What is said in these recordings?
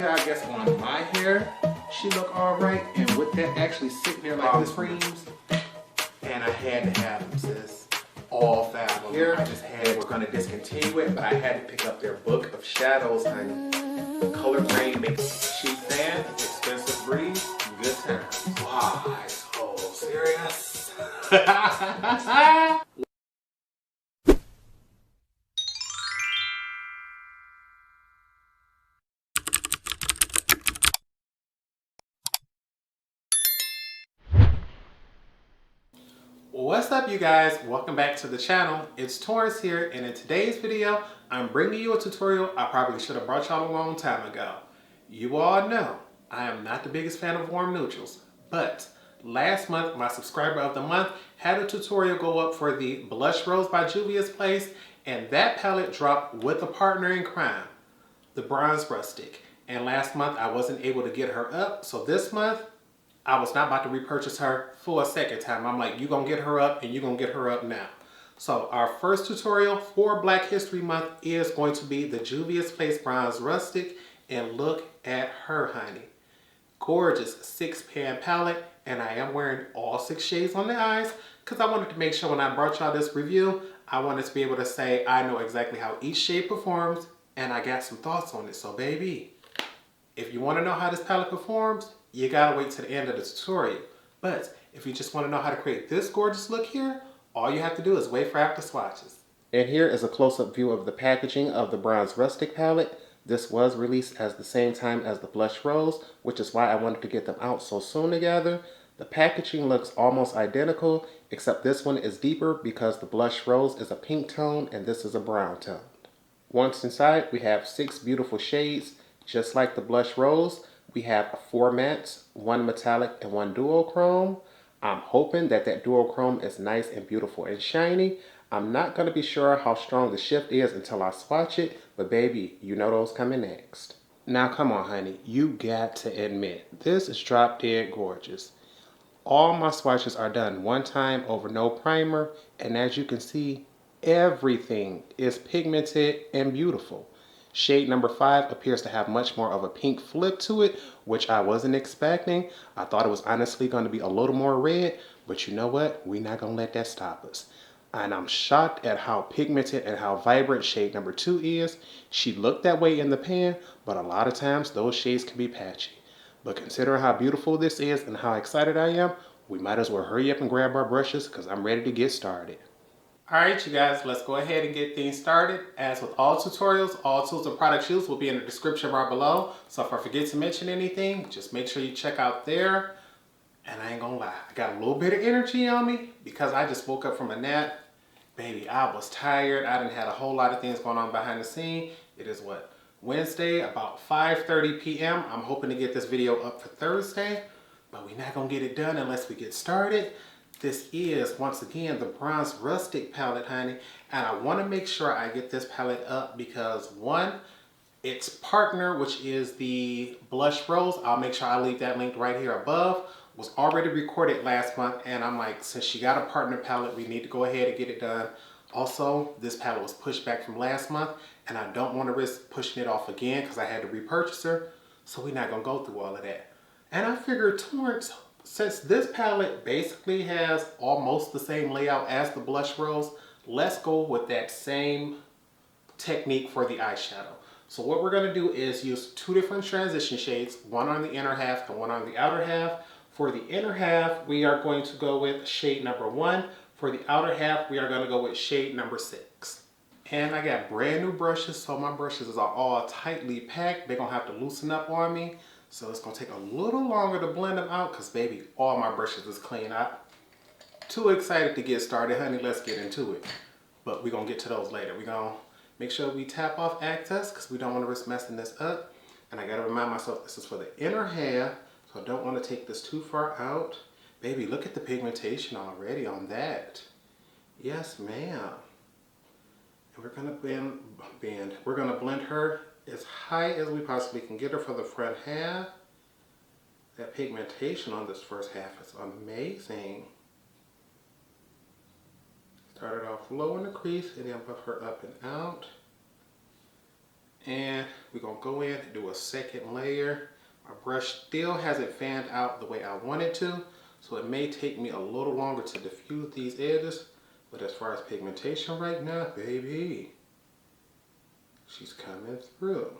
I guess on my hair, she look alright. And with that actually sitting there like this creams, and I had to have them, sis. All 5 of them. Here, I just had, we're gonna discontinue it, but I had to pick up their book of shadows, honey. Color grade makes cheap fan, expensive breeze, good times. Why so serious? What's up, you guys? Welcome back to the channel. It's Torrence here, and in today's video, I'm bringing you a tutorial I probably should have brought y'all a long time ago. You all know I am not the biggest fan of warm neutrals, but last month, my subscriber of the month had a tutorial go up for the Blush Rose by Juvia's, and that palette dropped with a partner in crime, the Bronze Rustic. And last month, I wasn't able to get her up, so this month, I was not about to repurchase her for a second time. I'm like, you're going to get her up and you're going to get her up now. So our first tutorial for Black History Month is going to be the Juvia's Bronze Rustic. And look at her, honey. Gorgeous 6-pan palette. And I am wearing all 6 shades on the eyes because I wanted to make sure when I brought y'all this review, I wanted to be able to say I know exactly how each shade performs and I got some thoughts on it. So baby, if you want to know how this palette performs, you gotta wait to the end of the tutorial. But if you just want to know how to create this gorgeous look here, all you have to do is wait for after swatches. And here is a close-up view of the packaging of the Bronze Rustic palette. This was released at the same time as the Blush Rose, which is why I wanted to get them out so soon together. The packaging looks almost identical, except this one is deeper because the Blush Rose is a pink tone and this is a brown tone. Once inside, we have 6 beautiful shades, just like the Blush Rose. We have 4 mattes, 1 metallic, and 1 duochrome. I'm hoping that duochrome is nice and beautiful and shiny. I'm not going to be sure how strong the shift is until I swatch it, but baby, you know those coming next. Now come on, honey, you got to admit, this is drop dead gorgeous. All my swatches are done one time over no primer, and as you can see, everything is pigmented and beautiful. Shade number 5 appears to have much more of a pink flip to it, which I wasn't expecting. I thought it was honestly going to be a little more red, but you know what? We're not going to let that stop us. And I'm shocked at how pigmented and how vibrant shade number 2 is. She looked that way in the pan, but a lot of times those shades can be patchy. But considering how beautiful this is and how excited I am, we might as well hurry up and grab our brushes because I'm ready to get started. Alright, you guys, let's go ahead and get things started. As with all tutorials, all tools and products used will be in the description bar below. So if I forget to mention anything, just make sure you check out there. And I ain't gonna lie, I got a little bit of energy on me because I just woke up from a nap. Baby, I was tired. I done had a whole lot of things going on behind the scene. It is what? Wednesday, about 5:30 p.m. I'm hoping to get this video up for Thursday, but we're not gonna get it done unless we get started. This is, once again, the Bronze Rustic palette, honey. And I want to make sure I get this palette up because, one, its partner, which is the Blush Rose, I'll make sure I leave that linked right here above, was already recorded last month. And I'm like, since she got a partner palette, we need to go ahead and get it done. Also, this palette was pushed back from last month, and I don't want to risk pushing it off again because I had to repurchase her. So we're not going to go through all of that. And I figured Torrence, since this palette basically has almost the same layout as the Blush Rose, let's go with that same technique for the eyeshadow. So what we're going to do is use 2 different transition shades, one on the inner half and one on the outer half. For the inner half, we are going to go with shade number 1. For the outer half, we are going to go with shade number 6. And I got brand new brushes, so my brushes are all tightly packed. They're going to have to loosen up on me. So it's going to take a little longer to blend them out because, baby, all my brushes is clean up. Too excited to get started, honey. Let's get into it. But we're going to get to those later. We're going to make sure we tap off access because we don't want to risk messing this up. And I got to remind myself this is for the inner half, so I don't want to take this too far out. Baby, look at the pigmentation already on that. Yes, ma'am. And we're going to We're going to blend her as high as we possibly can get her for the front half. That pigmentation on this first half is amazing. Started off low in the crease and then buff her up and out. And we're gonna go in and do a second layer. My brush still hasn't fanned out the way I want it to, so it may take me a little longer to diffuse these edges. But as far as pigmentation right now, baby, she's coming through.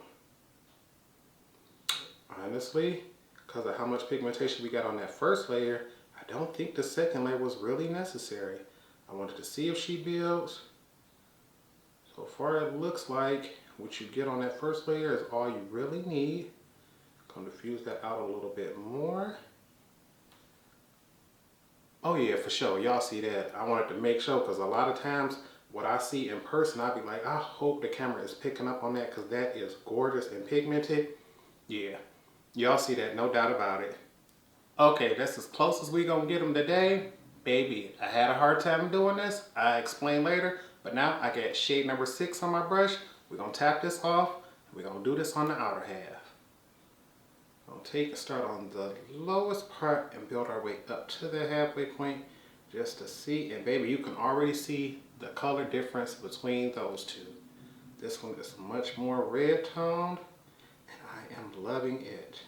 Honestly, because of how much pigmentation we got on that first layer, I don't think the second layer was really necessary. I wanted to see if she builds. So far it looks like what you get on that first layer is all you really need. Gonna diffuse that out a little bit more. Oh yeah, for sure, y'all see that. I wanted to make sure, because a lot of times what I see in person, I'll be like, I hope the camera is picking up on that, because that is gorgeous and pigmented. Yeah, y'all see that, no doubt about it. Okay, that's as close as we gonna get them today. Baby, I had a hard time doing this. I explain later, but now I got shade number 6 on my brush. We're gonna tap this off, and we're gonna do this on the outer half. Start on the lowest part and build our way up to the halfway point just to see. And baby, you can already see the color difference between those two. This one is much more red toned, and I am loving it.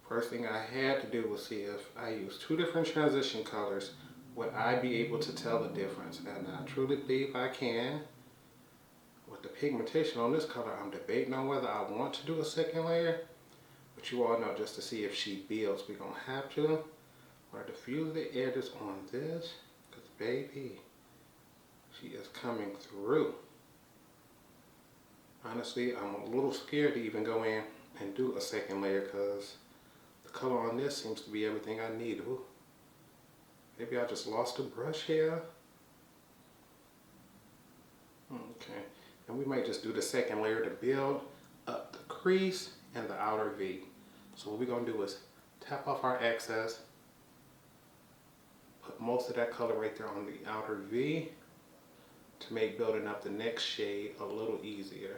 First thing I had to do was see if I use 2 different transition colors, would I be able to tell the difference? And I truly believe I can. With the pigmentation on this color, I'm debating on whether I want to do a second layer. But you all know, just to see if she builds, we're going to have to. Or diffuse the edges on this, because baby, she is coming through. Honestly, I'm a little scared to even go in and do a second layer, because the color on this seems to be everything I need. Ooh. Maybe I just lost a brush here. Okay. And we might just do the second layer to build up the crease and the outer V. So what we're going to do is tap off our excess, put most of that color right there on the outer V to make building up the next shade a little easier.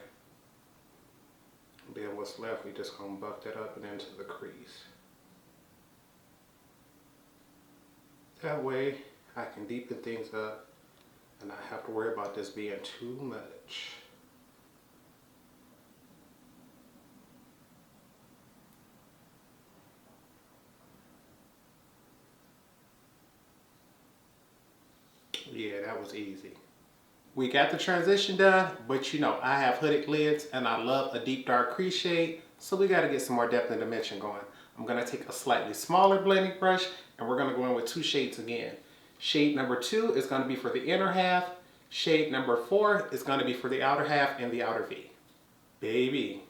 And then what's left, we just going to buff that up and into the crease. That way I can deepen things up and not have to worry about this being too much. Yeah, that was easy. We got the transition done, but you know, I have hooded lids and I love a deep dark crease shade, so we got to get some more depth and dimension going. I'm going to take a slightly smaller blending brush and we're going to go in with 2 shades again. Shade number 2 is going to be for the inner half. Shade number 4 is going to be for the outer half and the outer V. Baby,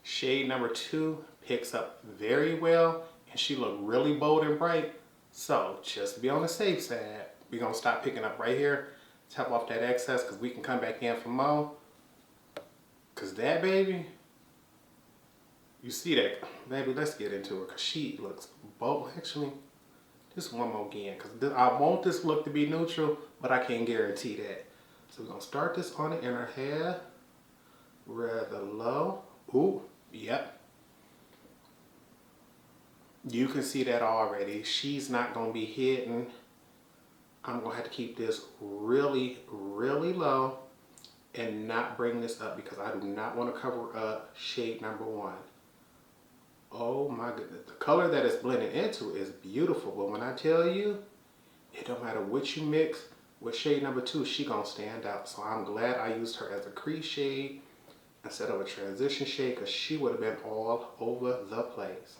shade number 2 picks up very well and she looked really bold and bright. So just to be on the safe side, we're going to stop picking up right here. Tap off that excess because we can come back in for more. Because that baby, you see that, baby, let's get into it because she looks bold. Actually, just one more again because I want this look to be neutral, but I can't guarantee that. So we're going to start this on the inner half, rather low. Ooh, yep. You can see that already. She's not going to be hidden. I'm going to have to keep this really, really low and not bring this up because I do not want to cover up shade number 1. Oh my goodness. The color that it's blending into is beautiful, but when I tell you, it don't matter what you mix with shade number 2, she going to stand out. So I'm glad I used her as a crease shade instead of a transition shade because she would have been all over the place.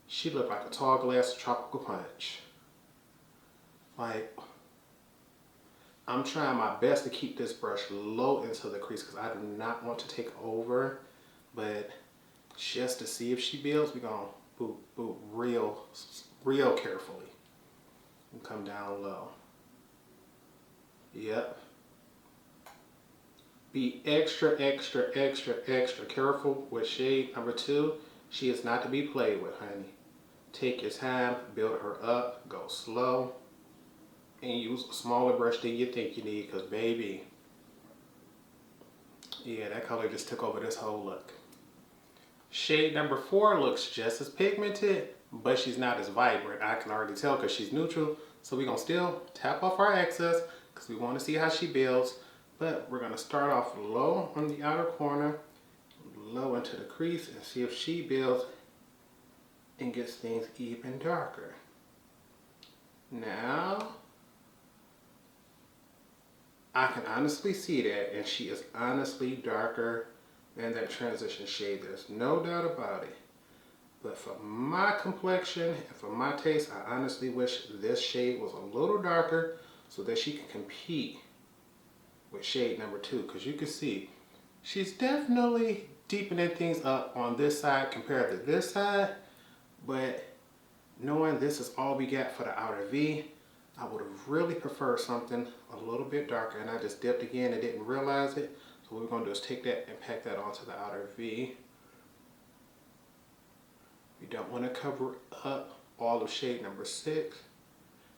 She looked like a tall glass of tropical punch. Like, I'm trying my best to keep this brush low into the crease because I do not want to take over, but just to see if she builds, we're going to boop real carefully and come down low. Yep. Be extra careful with shade number 2. She is not to be played with, honey. Take your time, build her up, go slow. And use a smaller brush than you think you need because baby, yeah, that color just took over this whole look. Shade number 4 looks just as pigmented, but she's not as vibrant. I can already tell because she's neutral. So we're going to still tap off our excess because we want to see how she builds. But we're gonna start off low on the outer corner, low into the crease, and see if she builds and gets things even darker. Now, I can honestly see that, and she is honestly darker than that transition shade. There's no doubt about it. But for my complexion and for my taste, I honestly wish this shade was a little darker so that she can compete with shade number 2. Because you can see, she's definitely deepening things up on this side compared to this side. But knowing this is all we got for the outer V, I would have really preferred something a little bit darker. And I just dipped again and didn't realize it. So what we're going to do is take that and pack that onto the outer V. You don't want to cover up all of shade number 6.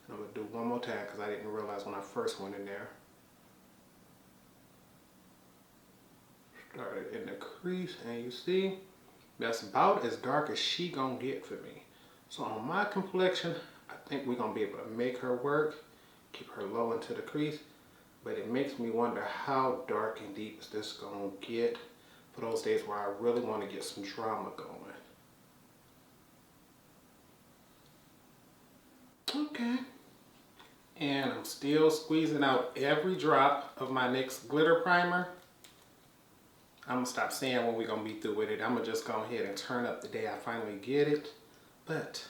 And I'm going to do one more time because I didn't realize when I first went in there. Started in the crease, and you see, that's about as dark as she gonna get for me. So on my complexion, I think we're gonna be able to make her work, keep her low into the crease, but it makes me wonder how dark and deep is this gonna get for those days where I really want to get some drama going. Okay, and I'm still squeezing out every drop of my NYX glitter primer. I'm gonna stop saying when we're gonna be through with it. I'm gonna just go ahead and turn up the day I finally get it. But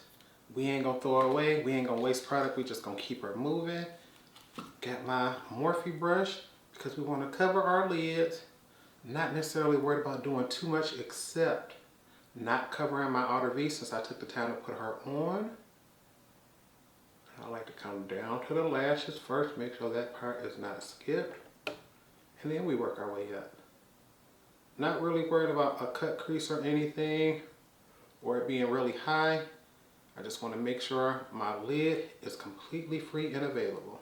we ain't gonna throw it away. We ain't gonna waste product. We just gonna keep her moving. Got my Morphe brush because we wanna cover our lids. Not necessarily worried about doing too much except not covering my outer V since I took the time to put her on. I like to come down to the lashes first, make sure that part is not skipped. And then we work our way up. Not really worried about a cut crease or anything, or it being really high. I just want to make sure my lid is completely free and available.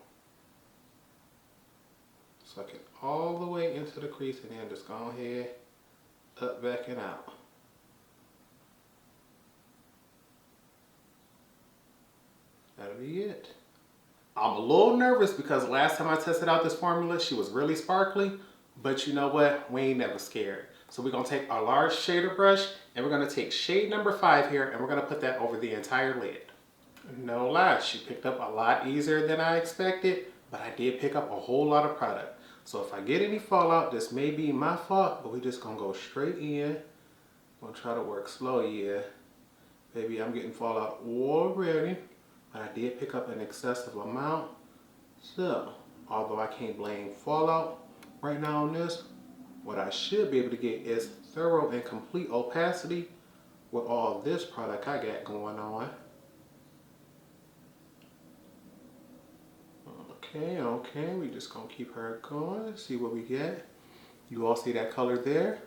Suck it all the way into the crease and then just go ahead, up, back, and out. That'll be it. I'm a little nervous because last time I tested out this formula, she was really sparkly. But you know what? We ain't never scared. So we're going to take our large shader brush and we're going to take shade number 5 here and we're going to put that over the entire lid. No lie, she picked up a lot easier than I expected, but I did pick up a whole lot of product. So if I get any fallout, this may be my fault, but we're just going to go straight in. I'm going to try to work slow, yeah. Baby, I'm getting fallout already, but I did pick up an excessive amount. So, although I can't blame fallout right now on this, what I should be able to get is thorough and complete opacity with all this product I got going on. Okay, we just gonna keep her going, see what we get. You all see that color there?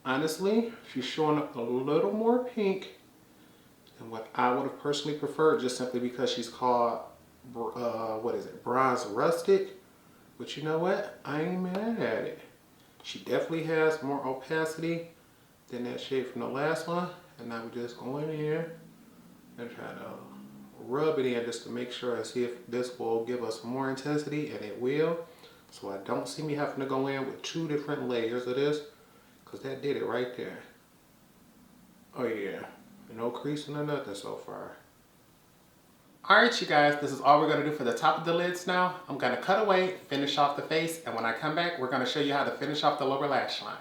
Honestly, she's showing up a little more pink than what I would have personally preferred, just simply because she's called, Bronze Rustic. But you know what? I ain't mad at it. She definitely has more opacity than that shade from the last one. And now we're just going in here and trying to rub it in just to make sure and see if this will give us more intensity, and it will. So I don't see me having to go in with 2 different layers of this, because that did it right there. Oh yeah, no creasing or nothing so far. Alright you guys, this is all we're going to do for the top of the lids now. I'm going to cut away, finish off the face, and when I come back, we're going to show you how to finish off the lower lash line.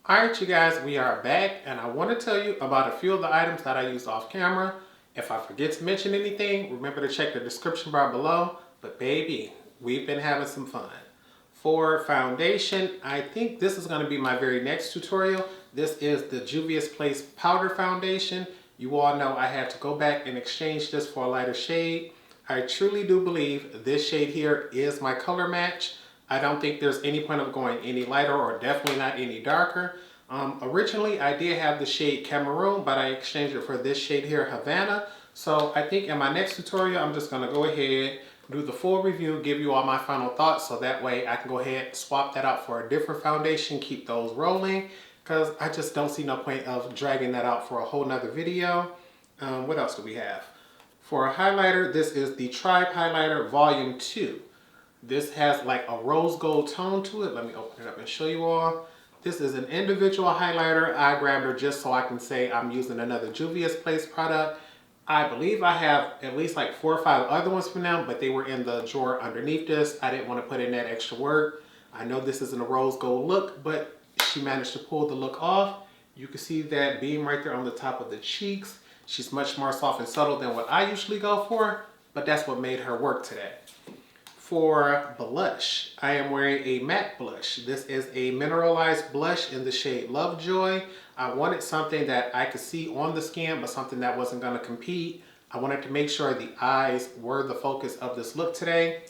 Alright you guys, we are back, and I want to tell you about a few of the items that I used off camera. If I forget to mention anything, remember to check the description bar below. But baby, we've been having some fun. For foundation, I think this is going to be my very next tutorial. This is the juviasplace powder foundation. You all know I had to go back and exchange this for a lighter shade. I truly do believe this shade here is my color match. I don't think there's any point of going any lighter or definitely not any darker. Originally, I did have the shade Cameroon, but I exchanged it for this shade here, Havana. So I think in my next tutorial, I'm just going to go ahead, do the full review, give you all my final thoughts, so that way I can go ahead and swap that out for a different foundation, keep those rolling, because I just don't see no point of dragging that out for a whole nother video. What else do we have? For a highlighter, this is the Tribe Highlighter Volume 2. This has like a rose gold tone to it. Let me open it up and show you all. This is an individual highlighter. I grabbed her just so I can say I'm using another Juvia's product. I believe I have at least like 4 or 5 other ones from them, but they were in the drawer underneath this. I didn't want to put in that extra work. I know this isn't a rose gold look, but she managed to pull the look off. You can see that beam right there on the top of the cheeks. She's much more soft and subtle than what I usually go for, but that's what made her work today. For blush, I am wearing a matte blush. This is a mineralized blush in the shade Lovejoy. I wanted something that I could see on the skin, but something that wasn't gonna compete. I wanted to make sure the eyes were the focus of this look today.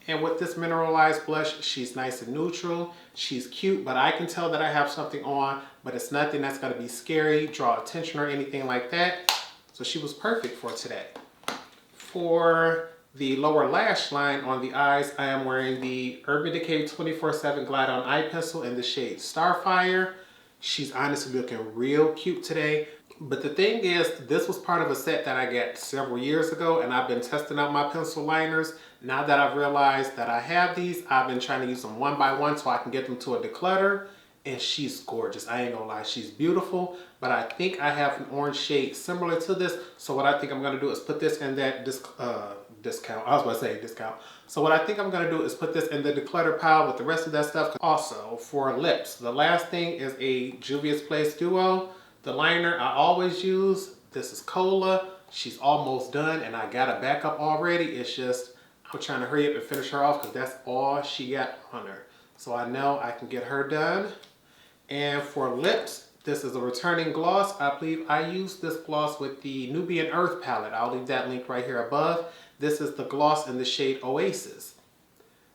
And with this mineralized blush, she's nice and neutral. She's cute, but I can tell that I have something on, but it's nothing that's gonna be scary, draw attention or anything like that. So she was perfect for today. For the lower lash line on the eyes, I am wearing the Urban Decay 24/7 Glide On Eye Pencil in the shade Starfire. She's honestly looking real cute today. But the thing is, this was part of a set that I got several years ago, and I've been testing out my pencil liners. Now that I've realized that I have these, I've been trying to use them one by one so I can get them to a declutter. And she's gorgeous. I ain't gonna lie, she's beautiful. But I think I have an orange shade similar to this. So what I think I'm gonna do is put this in that discount. I was about to say discount. So what I think I'm gonna do is put this in the declutter pile with the rest of that stuff. Also, for lips, the last thing is a juviasplace Duo. The liner I always use, this is Cola. She's almost done and I got a backup already. It's just, I'm trying to hurry up and finish her off because that's all she got on her. So I know I can get her done. And for lips, this is a returning gloss. I believe I used this gloss with the Nubian Earth palette. I'll leave that link right here above. This is the gloss in the shade Oasis.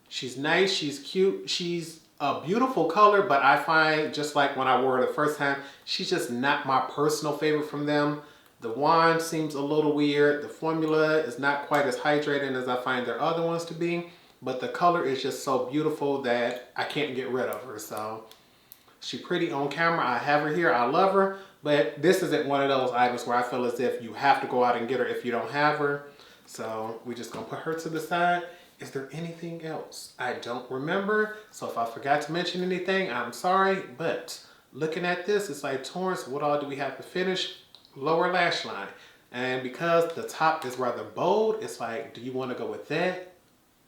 She's nice, she's cute, she's a beautiful color, but I find just like when I wore her the first time, she's just not my personal favorite from them. The wand seems a little weird. The formula is not quite as hydrating as I find their other ones to be, but the color is just so beautiful that I can't get rid of her. So she's pretty on camera. I have her here, I love her, but this isn't one of those items where I feel as if you have to go out and get her if you don't have her. So we're just gonna put her to the side. Is there anything else? I don't remember. So if I forgot to mention anything, I'm sorry. But looking at this, it's like, Torrence, what all do we have to finish? Lower lash line. And because the top is rather bold, it's like, do you want to go with that?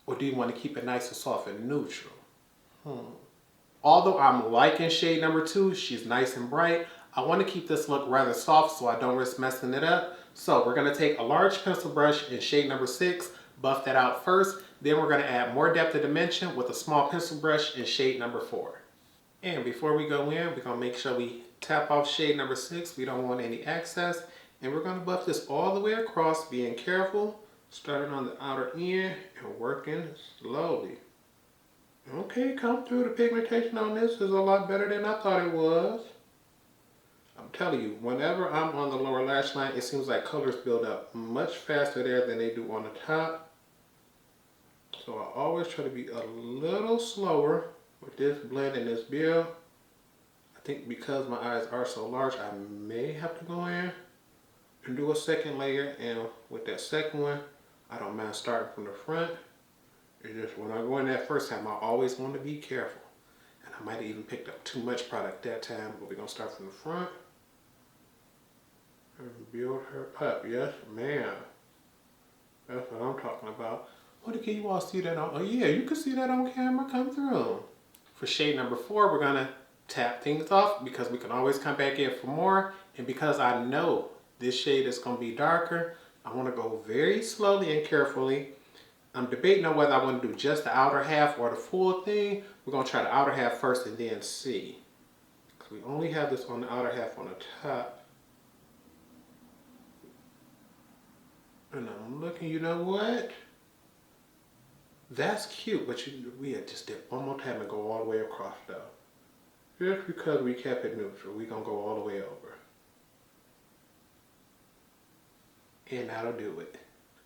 Or do you want to keep it nice and soft and neutral? Although I'm liking shade number 2, she's nice and bright, I want to keep this look rather soft so I don't risk messing it up. So we're going to take a large pencil brush in shade number 6, buff that out first, then we're going to add more depth of dimension with a small pencil brush in shade number 4. And before we go in, we're going to make sure we tap off shade number 6. We don't want any excess. And we're going to buff this all the way across, being careful, starting on the outer end and working slowly. Okay, come through. The pigmentation on this is a lot better than I thought it was. I'm telling you, whenever I'm on the lower lash line, it seems like colors build up much faster there than they do on the top. So I always try to be a little slower with this blend and this build. I think because my eyes are so large, I may have to go in and do a second layer. And with that second one, I don't mind starting from the front. It's just when I go in that first time, I always want to be careful. And I might have even picked up too much product that time, but we're going to start from the front. And build her up. Yes, ma'am. That's what I'm talking about. What can you all see that on? Oh yeah, you can see that on camera. Come through. For shade number 4, we're going to tap things off because we can always come back in for more. And because I know this shade is going to be darker, I want to go very slowly and carefully. I'm debating on whether I want to do just the outer half or the full thing. We're going to try the outer half first and then see. Because we only have this on the outer half on the top. And I'm looking, you know what? That's cute, but we had just did one more time and go all the way across though. Just because we kept it neutral, we're going to go all the way over. And that'll do it.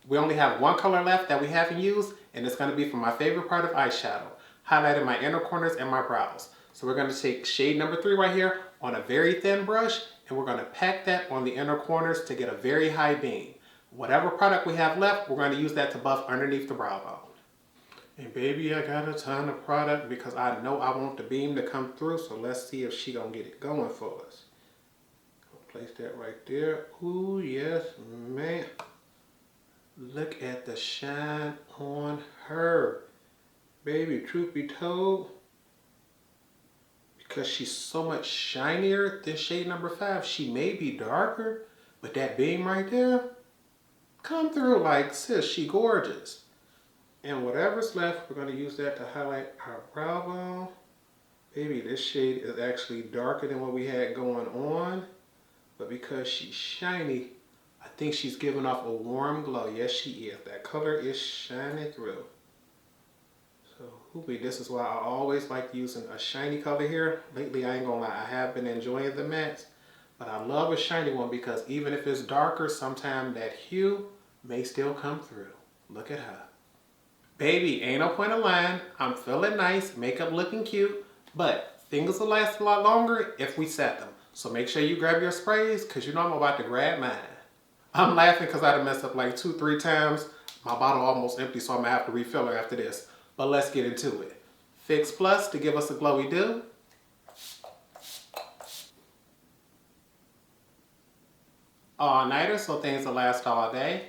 We only have one color left that we haven't used, and it's going to be for my favorite part of eyeshadow, highlighting my inner corners and my brows. So we're going to take shade number 3 right here on a very thin brush, and we're going to pack that on the inner corners to get a very high beam. Whatever product we have left, we're going to use that to buff underneath the brow bone. And baby, I got a ton of product because I know I want the beam to come through. So let's see if she gonna get it going for us. Place that right there. Ooh, yes, man. Look at the shine on her. Baby, truth be told, because she's so much shinier than shade number 5, she may be darker, but that beam right there, come through like, sis, she gorgeous. And whatever's left, we're going to use that to highlight our brow bone. Baby, this shade is actually darker than what we had going on, but because she's shiny, I think she's giving off a warm glow. Yes, she is. That color is shining through. So, hoopy, this is why I always like using a shiny color here. Lately, I ain't gonna lie, I have been enjoying the mattes, but I love a shiny one because even if it's darker, sometimes that hue may still come through. Look at her. Baby, ain't no point in lying. I'm feeling nice, makeup looking cute, but things will last a lot longer if we set them. So make sure you grab your sprays, because you know I'm about to grab mine. I'm laughing because I done messed up like 2-3 times. My bottle almost empty, so I'm gonna have to refill her after this. But let's get into it. Fix Plus to give us a glowy do. All-nighter, so things will last all day.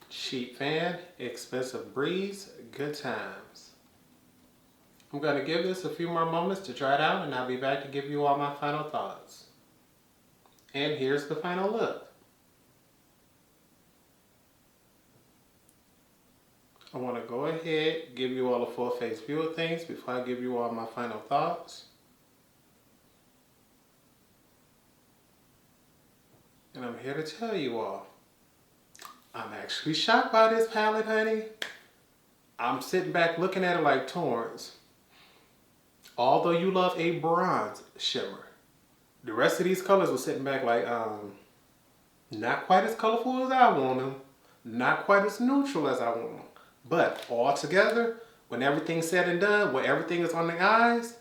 Sheet fan, expensive breeze, good times. I'm going to give this a few more moments to dry it out, and I'll be back to give you all my final thoughts. And here's the final look. I want to go ahead, give you all a full face view of things before I give you all my final thoughts. And I'm here to tell you all, I'm actually shocked by this palette, honey. I'm sitting back looking at it like, Torrence, although you love a bronze shimmer, the rest of these colors were sitting back like, not quite as colorful as I want them, not quite as neutral as I want them. But all together, when everything's said and done, when everything is on the eyes,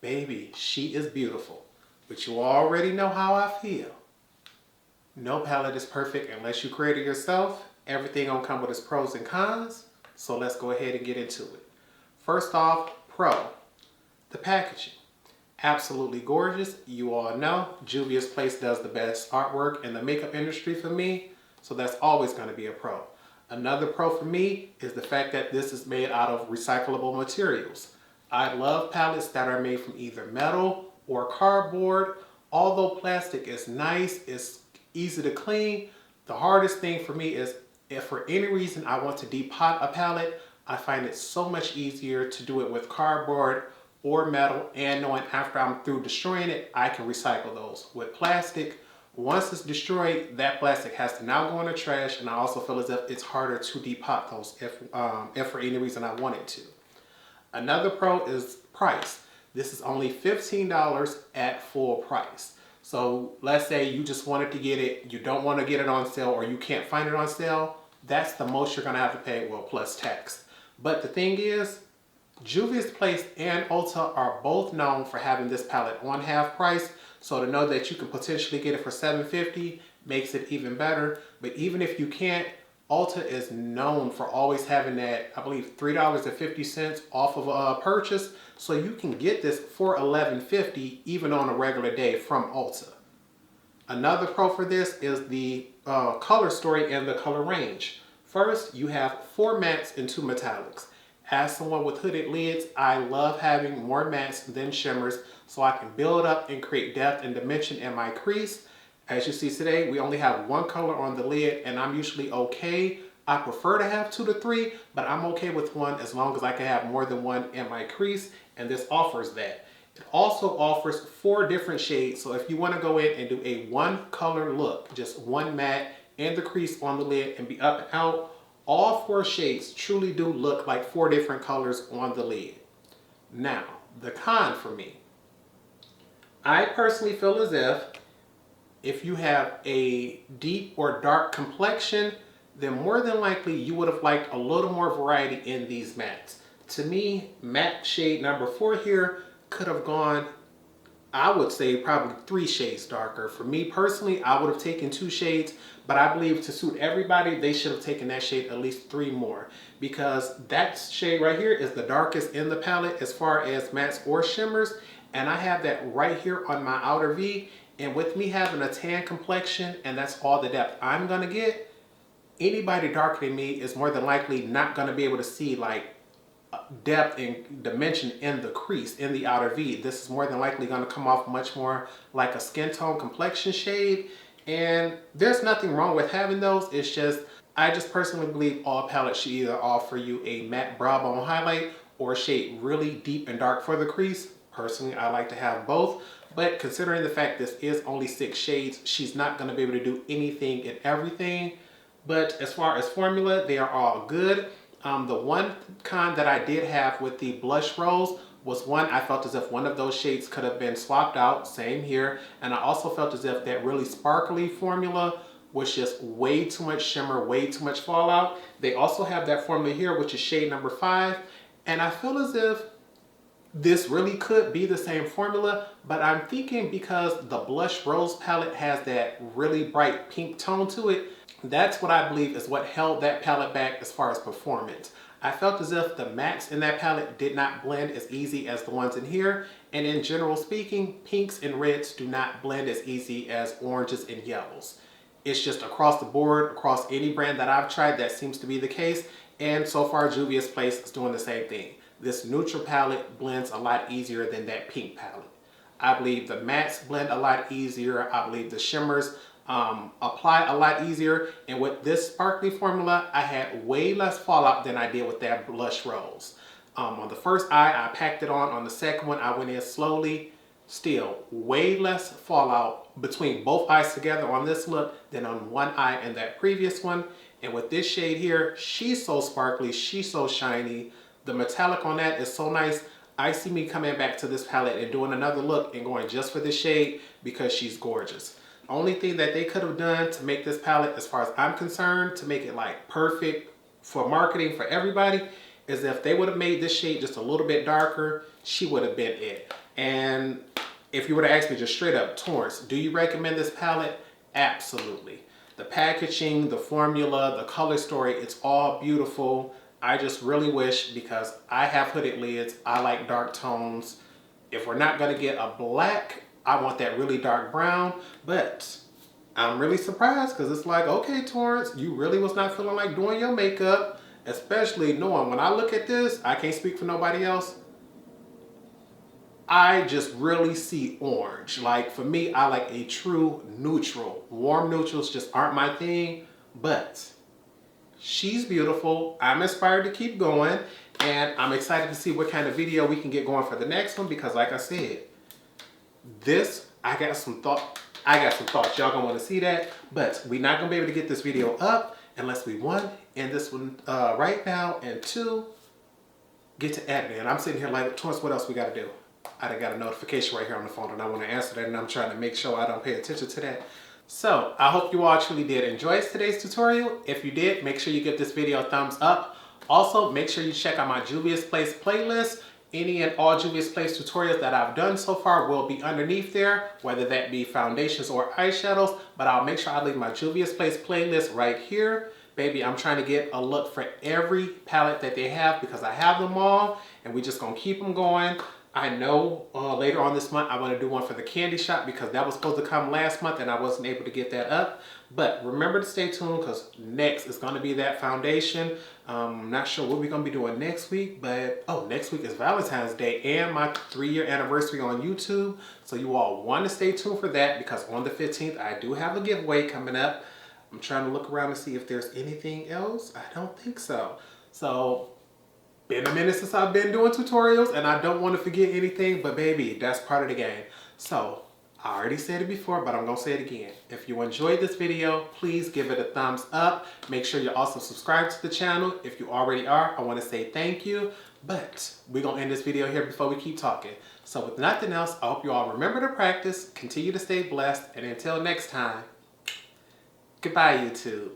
baby, she is beautiful. But you already know how I feel. No palette is perfect unless you create it yourself. Everything gonna come with its pros and cons. So let's go ahead and get into it. First off, pro, the packaging. Absolutely gorgeous. You all know Juviasplace does the best artwork in the makeup industry for me. So that's always gonna be a pro. Another pro for me is the fact that this is made out of recyclable materials. I love palettes that are made from either metal or cardboard. Although plastic is nice, it's easy to clean, the hardest thing for me is if for any reason I want to depot a palette, I find it so much easier to do it with cardboard or metal, and knowing after I'm through destroying it, I can recycle those. With plastic, once it's destroyed, that plastic has to now go in the trash, and I also feel as if it's harder to depot those if for any reason I wanted to. Another pro is price. This is only $15 at full price. So let's say you just wanted to get it, you don't want to get it on sale, or you can't find it on sale, that's the most you're going to have to pay, well, plus tax. But the thing is, Juviasplace and Ulta are both known for having this palette on half price, so to know that you can potentially get it for $7.50 makes it even better. But even if you can't, Ulta is known for always having that, I believe, $3.50 off of a purchase, so you can get this for $11.50 even on a regular day from Ulta. Another pro for this is the color story and the color range. First, you have 4 mattes and 2 metallics. As someone with hooded lids, I love having more mattes than shimmers so I can build up and create depth and dimension in my crease. As you see today, we only have 1 color on the lid, and I'm usually okay. I prefer to have 2 to 3, but I'm okay with 1 as long as I can have more than 1 in my crease, and this offers that. It also offers 4 different shades, so if you want to go in and do a 1 color look, just 1 matte in the crease on the lid and be up and out, all 4 shades truly do look like 4 different colors on the lid. Now, the con for me. I personally feel as if you have a deep or dark complexion, then more than likely you would have liked a little more variety in these mattes. To me, matte shade number 4 here could have gone, I would say probably 3 shades darker. For me personally, I would have taken 2 shades, but I believe to suit everybody, they should have taken that shade at least 3 more, because that shade right here is the darkest in the palette as far as mattes or shimmers, and I have that right here on my outer V, and with me having a tan complexion, and that's all the depth I'm gonna get, anybody darker than me is more than likely not gonna be able to see like depth and dimension in the crease, in the outer V. This is more than likely going to come off much more like a skin tone complexion shade, and there's nothing wrong with having those. It's just, I just personally believe all palettes should either offer you a matte brow bone highlight or a shade really deep and dark for the crease. Personally, I like to have both, but considering the fact this is only 6 shades, she's not going to be able to do anything and everything. But as far as formula, they are all good. The one con that I did have with the blush rose was, one, I felt as if one of those shades could have been swapped out, same here, and I also felt as if that really sparkly formula was just way too much shimmer, way too much fallout. They also have that formula here, which is shade number 5, and I feel as if this really could be the same formula, but I'm thinking because the blush rose palette has that really bright pink tone to it, that's what I believe is what held that palette back as far as performance. I felt as if the mattes in that palette did not blend as easy as the ones in here, and in general speaking, pinks and reds do not blend as easy as oranges and yellows. It's just across the board, across any brand that I've tried, that seems to be the case, and so far Juvia's is doing the same thing. This neutral palette blends a lot easier than that pink palette. I believe the mattes blend a lot easier. I believe the shimmers apply a lot easier, and with this sparkly formula I had way less fallout than I did with that blush rose. On the first eye I packed it on the second one I went in slowly, still way less fallout between both eyes together on this look than on one eye in that previous one. And with this shade here, she's so sparkly, she's so shiny, the metallic on that is so nice. I see me coming back to this palette and doing another look and going just for this shade because she's gorgeous. Only thing that they could have done to make this palette, as far as I'm concerned, to make it like perfect for marketing for everybody, is if they would have made this shade just a little bit darker, she would have been it. And if you were to ask me just straight up, Torrence, do you recommend this palette? Absolutely. The packaging, the formula, the color story, it's all beautiful. I just really wish, because I have hooded lids, I like dark tones. If we're not gonna get a black, I want that really dark brown, but I'm really surprised because it's like, okay, Torrence, you really was not feeling like doing your makeup, especially knowing when I look at this, I can't speak for nobody else, I just really see orange. Like for me, I like a true neutral. Warm neutrals just aren't my thing, but she's beautiful. I'm inspired to keep going, and I'm excited to see what kind of video we can get going for the next one, because like I said, this, I got some thoughts. Y'all gonna want to see that, but we're not gonna be able to get this video up unless we, one, end this one right now, and two, get to editing. And I'm sitting here like, Torrence, what else we gotta do? I done got a notification right here on the phone and I want to answer that, and I'm trying to make sure I don't pay attention to that. So I hope you all truly did enjoy today's tutorial. If you did, make sure you give this video a thumbs up. Also, make sure you check out my Juvia's Place playlist. Any and all Juvia's Place tutorials that I've done so far will be underneath there, whether that be foundations or eyeshadows, but I'll make sure I leave my Juvia's Place playlist right here. Baby, I'm trying to get a look for every palette that they have because I have them all, and we just gonna keep them going. I know later on this month I want to do one for the candy shop because that was supposed to come last month and I wasn't able to get that up. But remember to stay tuned because next is going to be that foundation. I'm not sure what we're going to be doing next week, but next week is Valentine's Day and my 3-year anniversary on YouTube. So you all want to stay tuned for that because on the 15th I do have a giveaway coming up. I'm trying to look around and see if there's anything else. I don't think so. So been a minute since I've been doing tutorials and I don't want to forget anything, but baby, that's part of the game. So I already said it before, but I'm going to say it again. If you enjoyed this video, please give it a thumbs up. Make sure you also subscribe to the channel. If you already are, I want to say thank you. But we're going to end this video here before we keep talking. So with nothing else, I hope you all remember to practice, continue to stay blessed, and until next time, goodbye YouTube.